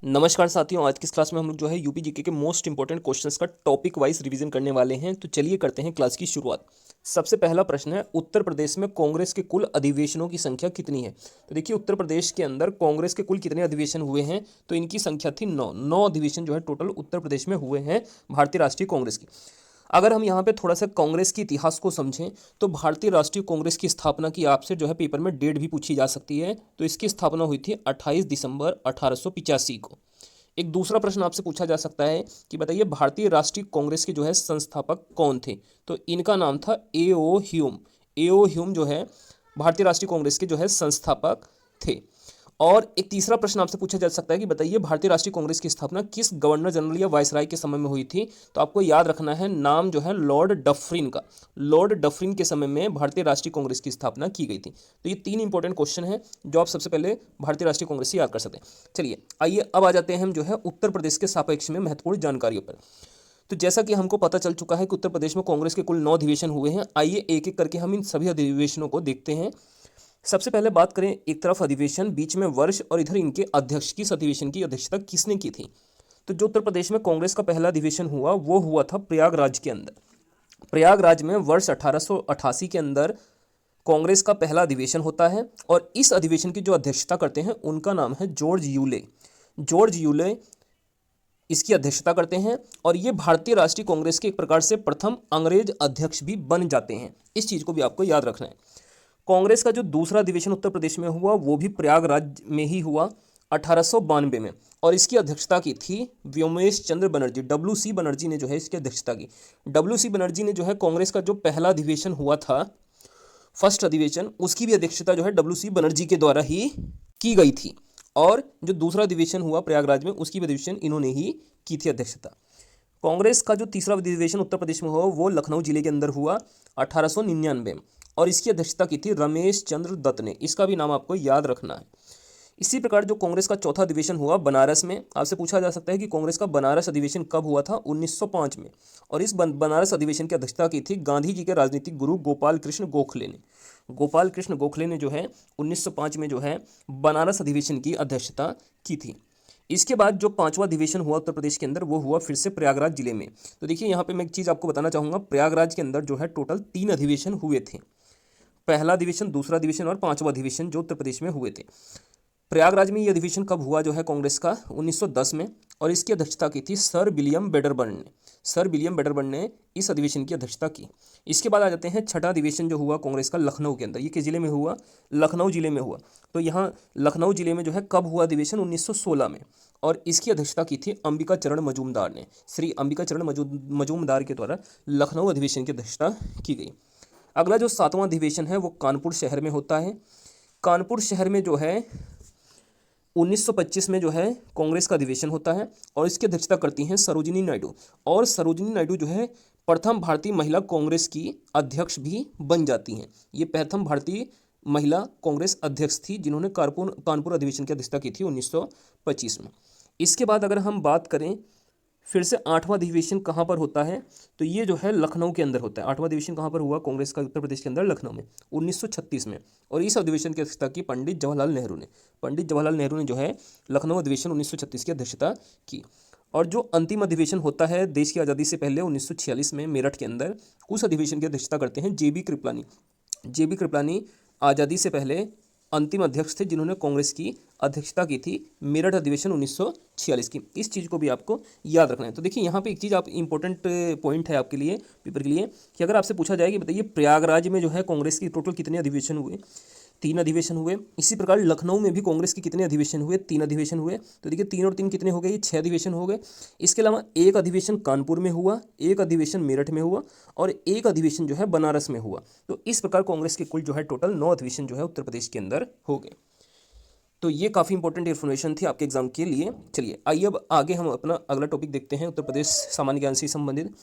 नमस्कार साथियों, आज की इस क्लास में हम लोग जो है यूपी जीके के मोस्ट इंपॉर्टेंट क्वेश्चंस का टॉपिक वाइज रिवीजन करने वाले हैं। तो चलिए करते हैं क्लास की शुरुआत। सबसे पहला प्रश्न है, उत्तर प्रदेश में कांग्रेस के कुल अधिवेशनों की संख्या कितनी है। तो देखिए, उत्तर प्रदेश के अंदर कांग्रेस के कुल कितने अधिवेशन हुए हैं, तो इनकी संख्या थी 9 अधिवेशन जो है टोटल उत्तर प्रदेश में हुए हैं भारतीय राष्ट्रीय कांग्रेस की। अगर हम यहाँ पे थोड़ा सा कांग्रेस के इतिहास को समझें तो भारतीय राष्ट्रीय कांग्रेस की स्थापना की आपसे जो है पेपर में डेट भी पूछी जा सकती है। तो इसकी स्थापना हुई थी 28 दिसंबर 1885 को। एक दूसरा प्रश्न आपसे पूछा जा सकता है कि बताइए भारतीय राष्ट्रीय कांग्रेस के जो है संस्थापक कौन थे। तो इनका नाम था ए.ओ. ह्यूम। ए.ओ. ह्यूम जो है भारतीय राष्ट्रीय कांग्रेस के जो है संस्थापक थे। और एक तीसरा प्रश्न आपसे पूछा जा सकता है कि बताइए भारतीय राष्ट्रीय कांग्रेस की स्थापना किस गवर्नर जनरल या वायसराय के समय में हुई थी। तो आपको याद रखना है नाम जो है लॉर्ड डफरिन का। लॉर्ड डफरिन के समय में भारतीय राष्ट्रीय कांग्रेस की स्थापना की गई थी। तो ये 3 इंपॉर्टेंट क्वेश्चन हैं जो आप सबसे पहले भारतीय राष्ट्रीय कांग्रेस से याद कर सकते हैं। चलिए आइए अब आ जाते हैं हम जो है उत्तर प्रदेश के सापेक्ष में महत्वपूर्ण जानकारियों पर। तो जैसा कि हमको पता चल चुका है कि उत्तर प्रदेश में कांग्रेस के कुल 9 अधिवेशन हुए हैं। आइए एक एक करके हम इन सभी अधिवेशनों को देखते हैं। सबसे पहले बात करें, एक तरफ अधिवेशन, बीच में वर्ष और इधर इनके अध्यक्ष, किस अधिवेशन की अध्यक्षता किसने की थी। तो जो उत्तर प्रदेश में कांग्रेस का पहला अधिवेशन हुआ वो हुआ था प्रयागराज के अंदर। प्रयागराज में वर्ष 1888 के अंदर कांग्रेस का पहला अधिवेशन होता है और इस अधिवेशन की जो अध्यक्षता करते हैं उनका नाम है जॉर्ज यूले। जॉर्ज यूले इसकी अध्यक्षता करते हैं और ये भारतीय राष्ट्रीय कांग्रेस के एक प्रकार से प्रथम अंग्रेज अध्यक्ष भी बन जाते हैं। इस चीज़ को भी आपको याद रखना है। कांग्रेस का जो दूसरा अधिवेशन उत्तर प्रदेश में हुआ वो भी प्रयागराज में ही हुआ 1892 में, और इसकी अध्यक्षता की थी व्योमेश चंद्र बनर्जी। डब्ल्यू.सी. बनर्जी ने जो है इसकी अध्यक्षता की। डब्ल्यू.सी. बनर्जी ने जो है कांग्रेस का जो पहला अधिवेशन हुआ था, फर्स्ट अधिवेशन, उसकी भी अध्यक्षता जो है डब्ल्यू.सी. बनर्जी के द्वारा ही की गई थी। और जो दूसरा अधिवेशन हुआ प्रयागराज में उसकी भी अधिवेशन इन्होंने ही की थी अध्यक्षता। कांग्रेस का जो तीसरा अधिवेशन उत्तर प्रदेश में हुआ वो लखनऊ जिले के अंदर हुआ 1899 में, और इसकी अध्यक्षता की थी रमेश चंद्र दत्त ने। इसका भी नाम आपको याद रखना है। इसी प्रकार जो कांग्रेस का चौथा अधिवेशन हुआ बनारस में, आपसे पूछा जा सकता है कि कांग्रेस का बनारस अधिवेशन कब हुआ था। 1905 में, और इस बनारस अधिवेशन की अध्यक्षता की थी गांधी जी के राजनीतिक गुरु गोपाल कृष्ण गोखले ने। गोपाल कृष्ण गोखले ने जो है 1905 में जो है बनारस अधिवेशन की अध्यक्षता की थी। इसके बाद जो पांचवा अधिवेशन हुआ उत्तर प्रदेश के अंदर वो हुआ फिर से प्रयागराज जिले में। तो देखिए यहाँ पे मैं एक चीज़ आपको बताना चाहूँगा, प्रयागराज के अंदर जो है टोटल 3 अधिवेशन हुए थे। पहला अधिवेशन, दूसरा अधिवेशन और पांचवा अधिवेशन जो उत्तर प्रदेश में हुए थे। प्रयागराज में ये अधिवेशन कब हुआ जो है कांग्रेस का, 1910 में, और इसकी अध्यक्षता की थी सर विलियम बेडरबर्न ने। सर विलियम बेडरबर्न ने इस अधिवेशन की अध्यक्षता की। इसके बाद आ जाते हैं छठा अधिवेशन जो हुआ कांग्रेस का लखनऊ के अंदर। ये किस जिले में हुआ? लखनऊ जिले में हुआ। तो यहाँ लखनऊ जिले में जो है कब हुआ अधिवेशन? 1916 में, और इसकी अध्यक्षता की थी अंबिका चरण मजूमदार ने। श्री अंबिका चरण मजूमदार के द्वारा लखनऊ अधिवेशन की अध्यक्षता की गई। अगला जो सातवां अधिवेशन है वो कानपुर शहर में होता है। कानपुर शहर में जो है 1925 में जो है कांग्रेस का अधिवेशन होता है, और इसकी अध्यक्षता करती हैं सरोजिनी नायडू। और सरोजिनी नायडू जो है प्रथम भारतीय महिला कांग्रेस की अध्यक्ष भी बन जाती हैं। ये प्रथम भारतीय महिला कांग्रेस अध्यक्ष थी जिन्होंने कानपुर अधिवेशन की अध्यक्षता की थी 1925 में। इसके बाद अगर हम बात करें फिर से आठवां अधिवेशन कहाँ पर होता है, तो ये जो है लखनऊ के अंदर होता है। आठवां अधिवेशन कहाँ पर हुआ कांग्रेस का उत्तर प्रदेश के अंदर? लखनऊ में, 1936 में, और इस अधिवेशन की अध्यक्षता की पंडित जवाहरलाल नेहरू ने। पंडित जवाहरलाल नेहरू ने जो है लखनऊ अधिवेशन 1936 की अध्यक्षता की। और जो अंतिम अधिवेशन होता है देश की आज़ादी से पहले 1946 में मेरठ के अंदर, उस अधिवेशन की अध्यक्षता करते हैं जे.बी. कृपलानी। जे.बी. कृपलानी आज़ादी से पहले अंतिम अध्यक्ष थे जिन्होंने कांग्रेस की अध्यक्षता की थी मेरठ अधिवेशन 1946 की। इस चीज़ को भी आपको याद रखना है। तो देखिए यहाँ पे एक चीज़ आप इंपॉर्टेंट पॉइंट है आपके लिए, पेपर के लिए, कि अगर आपसे पूछा जाए कि बताइए प्रयागराज में जो है कांग्रेस की टोटल कितने अधिवेशन हुए? 3 अधिवेशन हुए। इसी प्रकार लखनऊ में भी कांग्रेस के कितने अधिवेशन हुए? 3 अधिवेशन हुए। तो देखिए 3 और 3 कितने हो गए? ये 6 अधिवेशन हो गए। इसके अलावा एक अधिवेशन कानपुर में हुआ, एक अधिवेशन मेरठ में हुआ, और एक अधिवेशन जो है बनारस में हुआ। तो इस प्रकार कांग्रेस के कुल जो है टोटल 9 अधिवेशन जो है उत्तर प्रदेश के अंदर हो गए। तो ये काफ़ी इंपॉर्टेंट इन्फॉर्मेशन थी आपके एग्जाम के लिए। चलिए आइए अब आगे हम अपना अगला टॉपिक देखते हैं उत्तर प्रदेश सामान्य ज्ञान से संबंधित।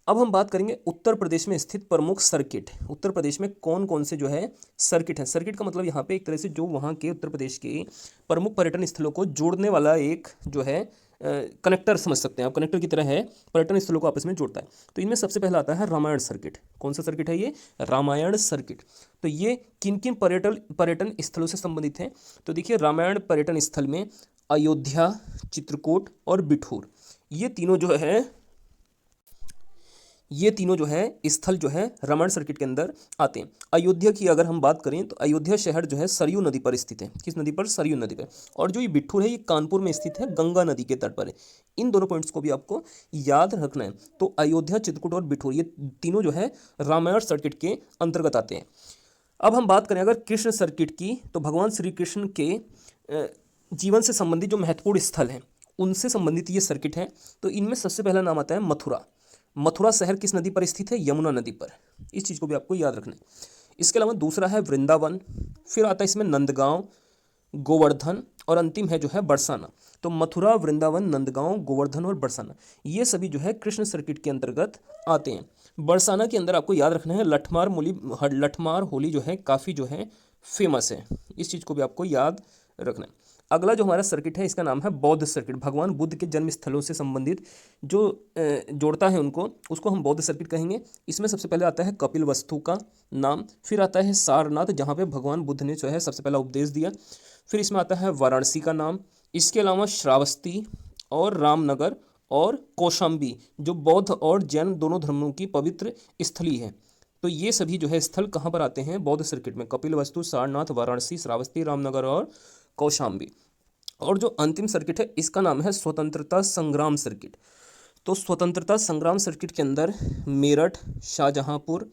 अब हम बात करेंगे उत्तर प्रदेश में स्थित प्रमुख सर्किट। उत्तर प्रदेश में कौन कौन से जो है सर्किट है। सर्किट का मतलब यहाँ पे एक तरह से जो वहाँ के उत्तर प्रदेश के प्रमुख पर्यटन स्थलों को जोड़ने वाला एक जो है कनेक्टर समझ सकते हैं आप, कनेक्टर की तरह है, पर्यटन स्थलों को आपस में जोड़ता है। तो इनमें सबसे पहला आता है रामायण सर्किट। कौन सा सर्किट है ये? रामायण सर्किट। तो ये किन किन पर्यटन स्थलों से संबंधित है? तो देखिए रामायण पर्यटन स्थल में अयोध्या, चित्रकूट और बिठूर, ये तीनों जो है स्थल जो है रामायण सर्किट के अंदर आते हैं। अयोध्या की अगर हम बात करें तो अयोध्या शहर जो है सरयू नदी पर स्थित है। किस नदी पर? सरयू नदी पर। और जो ये बिठूर है ये कानपुर में स्थित है, गंगा नदी के तट पर है। इन दोनों पॉइंट्स को भी आपको याद रखना है। तो अयोध्या, चित्रकूट और बिठूर ये तीनों जो है रामायण सर्किट के अंतर्गत आते हैं। अब हम बात करें अगर कृष्ण सर्किट की, तो भगवान श्री कृष्ण के जीवन से संबंधित जो महत्वपूर्ण स्थल हैं उनसे संबंधित ये सर्किट है। तो इनमें सबसे पहला नाम आता है मथुरा। मथुरा शहर किस नदी पर स्थित है? यमुना नदी पर। इस चीज़ को भी आपको याद रखना है। इसके अलावा दूसरा है वृंदावन, फिर आता है इसमें नंदगांव, गोवर्धन और अंतिम है जो है बरसाना। तो मथुरा, वृंदावन, नंदगांव, गोवर्धन और बरसाना ये सभी जो है कृष्ण सर्किट के अंतर्गत आते हैं। बरसाना के अंदर आपको याद रखना है लठमार होली जो है काफ़ी जो है फेमस है। इस चीज़ को भी आपको याद रखना है। अगला जो हमारा सर्किट है इसका नाम है बौद्ध सर्किट। भगवान बुद्ध के जन्म स्थलों से संबंधित जो जोड़ता है उनको, उसको हम बौद्ध सर्किट कहेंगे। इसमें सबसे पहले आता है कपिल वस्तु का नाम, फिर आता है सारनाथ जहाँ पे भगवान बुद्ध ने जो है सबसे पहला उपदेश दिया, फिर इसमें आता है वाराणसी का नाम। इसके अलावा श्रावस्ती और रामनगर और कौशाम्बी जो बौद्ध और जैन दोनों धर्मों की पवित्र स्थली है। तो ये सभी जो है स्थल कहाँ पर आते हैं? बौद्ध सर्किट में। कपिल वस्तु, सारनाथ, वाराणसी, श्रावस्ती, रामनगर और कौशाम्बी। और जो अंतिम सर्किट है इसका नाम है स्वतंत्रता संग्राम सर्किट। तो स्वतंत्रता संग्राम सर्किट के अंदर मेरठ, शाहजहांपुर,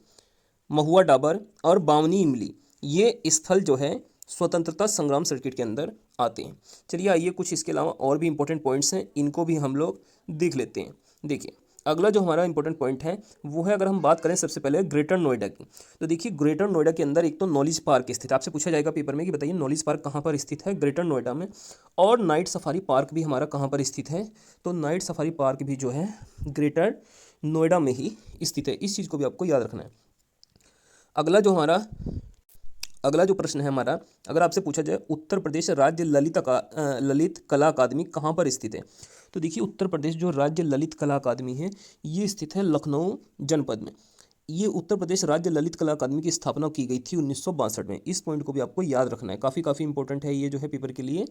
महुआ डाबर और बावनी इमली ये स्थल जो है स्वतंत्रता संग्राम सर्किट के अंदर आते हैं। चलिए आइए कुछ इसके अलावा और भी इंपॉर्टेंट पॉइंट्स हैं, इनको भी हम लोग देख लेते हैं। देखिए अगला जो हमारा इंपॉर्टेंट पॉइंट है वो है, अगर हम बात करें सबसे पहले ग्रेटर नोएडा की, तो देखिए ग्रेटर नोएडा के अंदर एक तो नॉलेज पार्क स्थित है। आपसे पूछा जाएगा पेपर में कि बताइए नॉलेज पार्क कहाँ पर स्थित है? ग्रेटर नोएडा में। और नाइट सफारी पार्क भी हमारा कहाँ पर स्थित है? तो नाइट सफारी पार्क भी जो है ग्रेटर नोएडा में ही स्थित है। इस चीज़ को भी आपको याद रखना है। अगला जो प्रश्न है हमारा, अगर आपसे पूछा जाए उत्तर प्रदेश राज्य ललित कला अकादमी कहाँ पर स्थित है? तो देखिए उत्तर प्रदेश जो राज्य ललित कला अकादमी है ये स्थित है लखनऊ जनपद में। ये उत्तर प्रदेश राज्य ललित कला अकादमी की स्थापना की गई थी 1962 में। इस पॉइंट को भी आपको याद रखना है, काफ़ी इंपॉर्टेंट है ये जो है पेपर के लिए।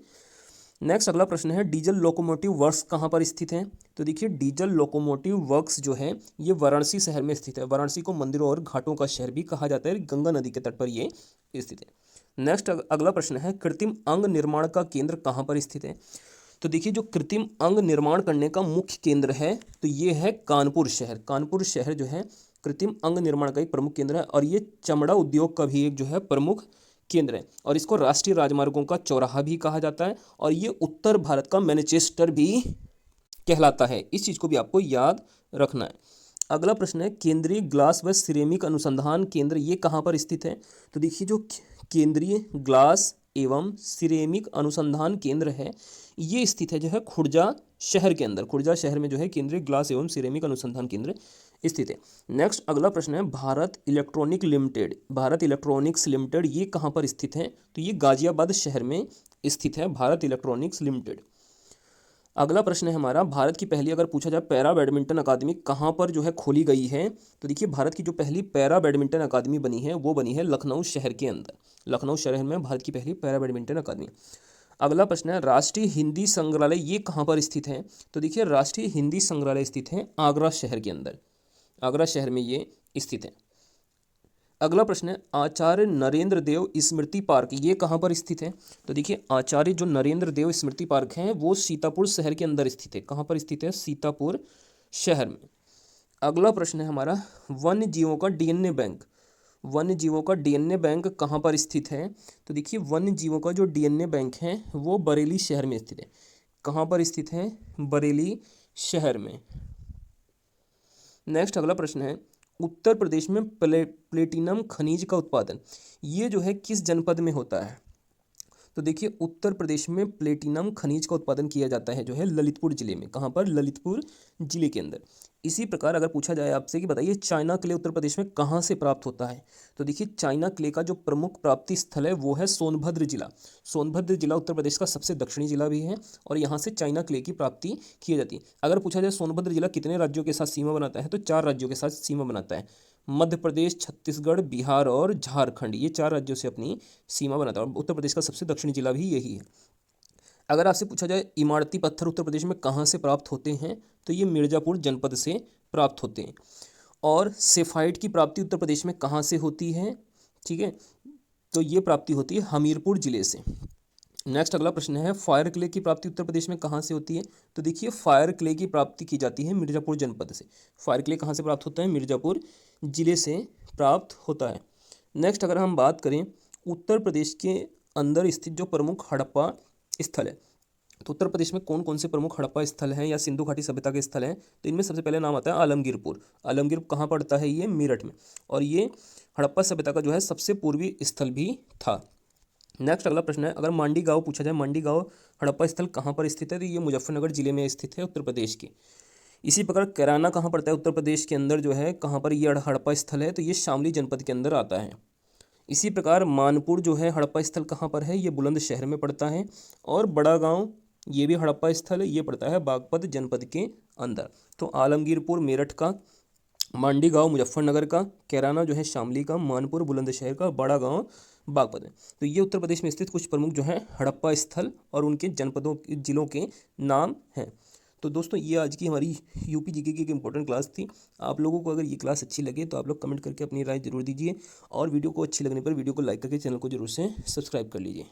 नेक्स्ट अगला प्रश्न है डीजल लोकोमोटिव वर्क्स कहाँ पर स्थित है? तो देखिए डीजल लोकोमोटिव वर्क्स जो है ये वाराणसी शहर में स्थित है। वाराणसी को मंदिरों और घाटों का शहर भी कहा जाता है, गंगा नदी के तट पर ये स्थित है। नेक्स्ट अगला प्रश्न है कृत्रिम अंग निर्माण का केंद्र कहाँ पर स्थित है? तो देखिए जो कृत्रिम अंग निर्माण करने का मुख्य केंद्र है तो ये है कानपुर शहर। कानपुर शहर जो है कृत्रिम अंग निर्माण का एक प्रमुख केंद्र है और ये चमड़ा उद्योग का भी एक जो है प्रमुख केंद्र है। और इसको राष्ट्रीय राजमार्गों का चौराहा भी कहा जाता है और ये उत्तर भारत का मैनचेस्टर भी कहलाता है। इस चीज़ को भी आपको याद रखना है। अगला प्रश्न है केंद्रीय ग्लास व सिरेमिक अनुसंधान केंद्र ये कहाँ पर स्थित है? तो देखिए जो केंद्रीय ग्लास एवं सिरेमिक अनुसंधान केंद्र है ये स्थित है जो है खुर्जा शहर के अंदर। खुर्जा शहर में जो है केंद्रीय ग्लास एवं सिरेमिक अनुसंधान केंद्र स्थित है। नेक्स्ट अगला प्रश्न है भारत इलेक्ट्रॉनिक्स लिमिटेड ये कहाँ पर स्थित है? तो ये गाजियाबाद शहर में स्थित है भारत इलेक्ट्रॉनिक्स लिमिटेड। अगला प्रश्न है हमारा भारत की पहली, अगर पूछा जाए पैरा बैडमिंटन अकादमी कहाँ पर जो है खोली गई है? तो देखिए भारत की जो पहली पैरा बैडमिंटन अकादमी बनी है वो बनी है लखनऊ शहर के अंदर। लखनऊ शहर में भारत की पहली पैरा बैडमिंटन अकादमी। अगला प्रश्न है राष्ट्रीय हिंदी संग्रहालय ये कहाँ पर स्थित है? तो देखिए राष्ट्रीय हिंदी संग्रहालय स्थित है आगरा शहर के अंदर। आगरा शहर में ये स्थित है। अगला प्रश्न है आचार्य नरेंद्र देव स्मृति पार्क ये कहाँ पर स्थित है? तो देखिए आचार्य जो नरेंद्र देव स्मृति पार्क है वो सीतापुर शहर के अंदर स्थित है। कहाँ पर स्थित है? सीतापुर शहर में। अगला प्रश्न है हमारा वन्य जीवों का डीएनए बैंक कहाँ पर स्थित है? तो देखिए वन्य जीवों का जो डीएनए बैंक है वो बरेली शहर में स्थित है। कहाँ पर स्थित है? बरेली शहर में। नेक्स्ट अगला प्रश्न है उत्तर प्रदेश में प्लेटिनम खनिज का उत्पादन ये जो है किस जनपद में होता है? तो देखिए उत्तर प्रदेश में प्लेटिनम खनिज का उत्पादन किया जाता है जो है ललितपुर जिले में। कहाँ पर? ललितपुर जिले के अंदर। इसी प्रकार अगर पूछा जाए आपसे कि बताइए चाइना क्ले उत्तर प्रदेश में कहाँ से प्राप्त होता है? तो देखिए चाइना क्ले का जो प्रमुख प्राप्ति स्थल है वो है सोनभद्र जिला। सोनभद्र जिला उत्तर प्रदेश का सबसे दक्षिणी जिला भी है और यहाँ से चाइना क्ले की प्राप्ति की जाती है। अगर पूछा जाए सोनभद्र जिला कितने राज्यों के साथ सीमा बनाता है? तो 4 राज्यों के साथ सीमा बनाता है। मध्य प्रदेश, छत्तीसगढ़, बिहार और झारखंड ये 4 राज्यों से अपनी सीमा बनाता है और उत्तर प्रदेश का सबसे दक्षिणी जिला भी यही है। अगर आपसे पूछा जाए इमारती पत्थर उत्तर प्रदेश में कहाँ से प्राप्त होते हैं, तो ये मिर्ज़ापुर जनपद से प्राप्त होते हैं। और सेफाइट की प्राप्ति उत्तर प्रदेश में कहाँ से होती है, ठीक है, तो ये प्राप्ति होती है हमीरपुर जिले से। नेक्स्ट अगला प्रश्न है, फायर क्ले की प्राप्ति उत्तर प्रदेश में कहाँ से होती है, तो देखिए फायर क्ले की प्राप्ति की जाती है मिर्ज़ापुर जनपद से। फायर क्ले कहाँ से प्राप्त होता है, मिर्ज़ापुर जिले से प्राप्त होता है। नेक्स्ट अगर हम बात करें उत्तर प्रदेश के अंदर स्थित जो प्रमुख हड़प्पा स्थल है, तो उत्तर प्रदेश में कौन कौन से प्रमुख हड़प्पा स्थल हैं या सिंधु घाटी सभ्यता के स्थल हैं, तो इनमें सबसे पहले नाम आता है आलमगीरपुर। आलमगीर कहाँ पड़ता है, ये मेरठ में, और ये हड़प्पा सभ्यता का जो है सबसे पूर्वी स्थल भी था। नेक्स्ट अगला प्रश्न है, अगर मांडी गांव पूछा जाए, मांडी गांव हड़प्पा स्थल कहाँ पर स्थित है, तो ये मुजफ्फरनगर जिले में स्थित है उत्तर प्रदेश के। इसी प्रकार कैराना कहाँ पड़ता है उत्तर प्रदेश के अंदर जो है, कहाँ पर ये हड़प्पा स्थल है, तो ये शामली जनपद के अंदर आता है। इसी प्रकार मानपुर जो है हड़प्पा स्थल कहाँ पर है, ये बुलंदशहर में पड़ता है। और बड़ा गांव ये भी हड़प्पा स्थल है, ये पड़ता है बागपत जनपद के अंदर। तो आलमगीरपुर मेरठ का, मांडी गांव मुजफ्फरनगर का, कैराना जो है शामली का, मानपुर बुलंदशहर का, बड़ा गांव बागपत है। तो ये उत्तर प्रदेश में स्थित कुछ प्रमुख जो है हड़प्पा स्थल और उनके जनपदों जिलों के नाम हैं। तो दोस्तों ये आज की हमारी यूपी जीके की एक इंपॉर्टेंट क्लास थी। आप लोगों को अगर ये क्लास अच्छी लगे तो आप लोग कमेंट करके अपनी राय जरूर दीजिए, और वीडियो को अच्छी लगने पर वीडियो को लाइक करके चैनल को जरूर से सब्सक्राइब कर लीजिए।